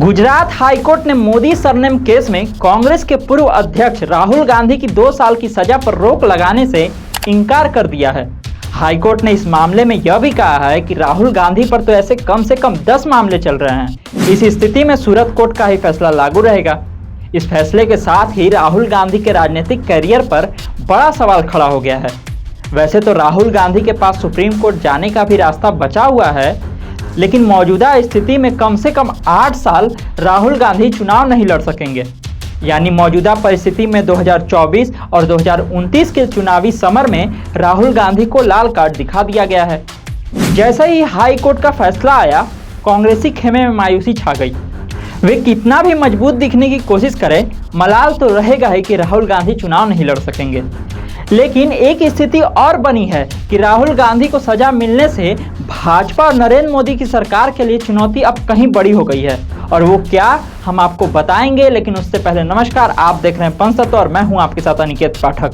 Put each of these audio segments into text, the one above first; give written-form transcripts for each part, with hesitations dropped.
Gujarat high court ने Modi surname case में कांग्रेस के पूर्व अध्यक्ष राहुल गांधी की 2 साल की सजा पर रोक लगाने से इनकार कर दिया है। हाईकोर्ट ने इस मामले में यह भी कहा है कि राहुल गांधी पर तो ऐसे कम से कम 10 मामले चल रहे हैं। इस स्थिति में सूरत कोर्ट का ही फैसला लागू रहेगा। इस फैसले के साथ ही राहुल गांधी के राजनीतिक करियर पर बड़ा सवाल खड़ा हो गया है। वैसे तो राहुल गांधी के पास सुप्रीम कोर्ट जाने का भी रास्ता बचा हुआ है, लेकिन मौजूदा स्थिति में कम से कम 8 साल राहुल गांधी चुनाव नहीं लड़ सकेंगे। यानी मौजूदा परिस्थिति में 2024 और 2029 के चुनावी समर में राहुल गांधी को लाल कार्ड दिखा दिया गया है। जैसे ही हाई कोर्ट का फैसला आया, कांग्रेसी खेमे में मायूसी छा गई। वे कितना भी मजबूत दिखने की कोशिश करें, मलाल तो रहेगा ही कि राहुल गांधी चुनाव नहीं लड़ सकेंगे। लेकिन एक स्थिति और बनी है कि राहुल गांधी को सजा मिलने से भाजपा और नरेंद्र मोदी की सरकार के लिए चुनौती अब कहीं बड़ी हो गई है। और वो क्या, हम आपको बताएंगे। लेकिन उससे पहले नमस्कार, आप देख रहे हैं पंचतत्व और मैं हूं आपके साथ अनिकेत पाठक।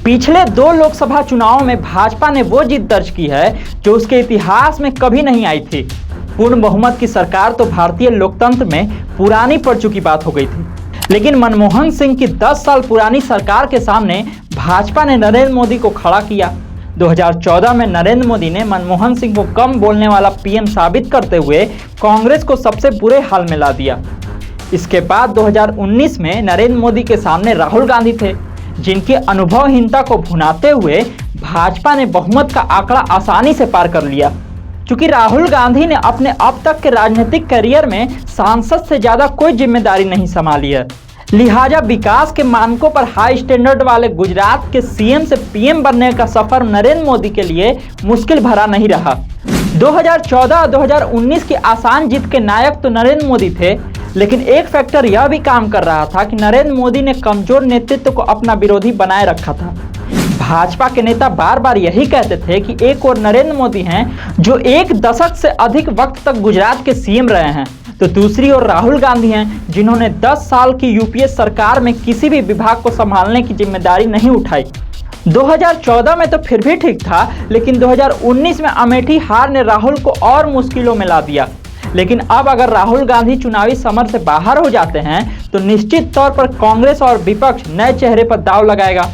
पिछले 2 लोकसभा चुनावों में भाजपा ने वो जीत दर्ज की है जो उसके इतिहास में कभी नहीं आई थी। पूर्ण बहुमत की सरकार तो भारतीय लोकतंत्र में पुरानी पड़ चुकी बात हो गई थी। लेकिन मनमोहन सिंह की 10 साल पुरानी सरकार के सामने भाजपा ने नरेंद्र मोदी को खड़ा किया। 2014 में नरेंद्र मोदी ने मनमोहन सिंह को कम बोलने वाला पीएम साबित करते हुए कांग्रेस को सबसे बुरे हाल में ला दिया। इसके बाद 2019 में नरेंद्र मोदी के सामने राहुल गांधी थे, जिनकी अनुभवहीनता को भुनाते हुए भाजपा ने बहुमत का आंकड़ा आसानी से पार कर लिया। क्योंकि राहुल गांधी ने अपने अब तक के राजनीतिक करियर में सांसद से ज्यादा कोई जिम्मेदारी नहीं संभाली है, लिहाजा विकास के मानकों पर हाई स्टैंडर्ड वाले गुजरात के सीएम से पीएम बनने का सफर नरेंद्र मोदी के लिए मुश्किल भरा नहीं रहा। 2014 और 2019 की आसान जीत के नायक तो नरेंद्र मोदी थे, लेकिन एक फैक्टर यह भी काम कर रहा था कि नरेंद्र मोदी ने कमजोर नेतृत्व को अपना विरोधी बनाए रखा था। भाजपा के नेता बार बार यही कहते थे कि एक और नरेंद्र मोदी हैं जो 1 दशक से अधिक वक्त तक गुजरात के सीएम रहे हैं, तो दूसरी ओर राहुल गांधी हैं जिन्होंने 10 साल की यूपीए सरकार में किसी भी विभाग को संभालने की जिम्मेदारी नहीं उठाई। 2014 में तो फिर भी ठीक था, लेकिन 2019 में अमेठी हार ने राहुल को और मुश्किलों में ला दिया। लेकिन अब अगर राहुल गांधी चुनावी समर से बाहर हो जाते हैं तो निश्चित तौर पर कांग्रेस और विपक्ष नए चेहरे पर दांव लगाएगा।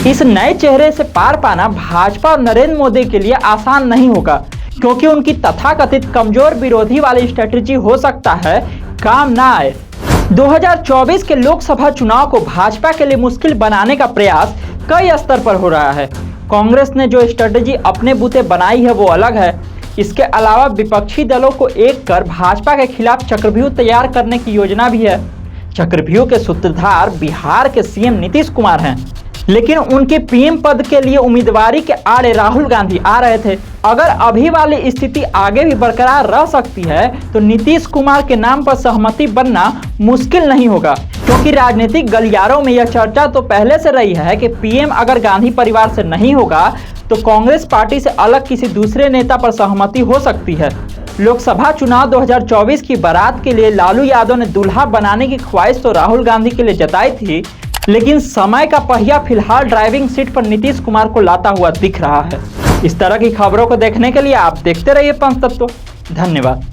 इस नए चेहरे से पार पाना भाजपा और नरेंद्र मोदी के लिए आसान नहीं होगा, क्योंकि उनकी तथाकथित कमजोर विरोधी वाली स्ट्रेटेजी हो सकता है काम ना आए। 2024 के लोकसभा चुनाव को भाजपा के लिए मुश्किल बनाने का प्रयास कई स्तर पर हो रहा है। कांग्रेस ने जो स्ट्रेटेजी अपने बूते बनाई है वो अलग है। इसके अलावा विपक्षी दलों को एक कर भाजपा के खिलाफ चक्रव्यूह तैयार करने की योजना भी है। चक्रव्यूह के सूत्रधार बिहार के सीएम नीतीश कुमार हैं, लेकिन उनके पीएम पद के लिए उम्मीदवारी के आड़े राहुल गांधी आ रहे थे। अगर अभी वाली स्थिति आगे भी बरकरार रह सकती है तो नीतीश कुमार के नाम पर सहमति बनना मुश्किल नहीं होगा, क्योंकि राजनीतिक गलियारों में यह चर्चा तो पहले से रही है कि पीएम अगर गांधी परिवार से नहीं होगा तो कांग्रेस पार्टी से अलग किसी दूसरे नेता पर सहमति हो सकती है। लोकसभा चुनाव 2024 की बारात के लिए लालू यादव ने दूल्हा बनाने की ख्वाहिश तो राहुल गांधी के लिए जताई थी, लेकिन समय का पहिया फिलहाल ड्राइविंग सीट पर नीतीश कुमार को लाता हुआ दिख रहा है। इस तरह की खबरों को देखने के लिए आप देखते रहिए पंचतत्व। धन्यवाद।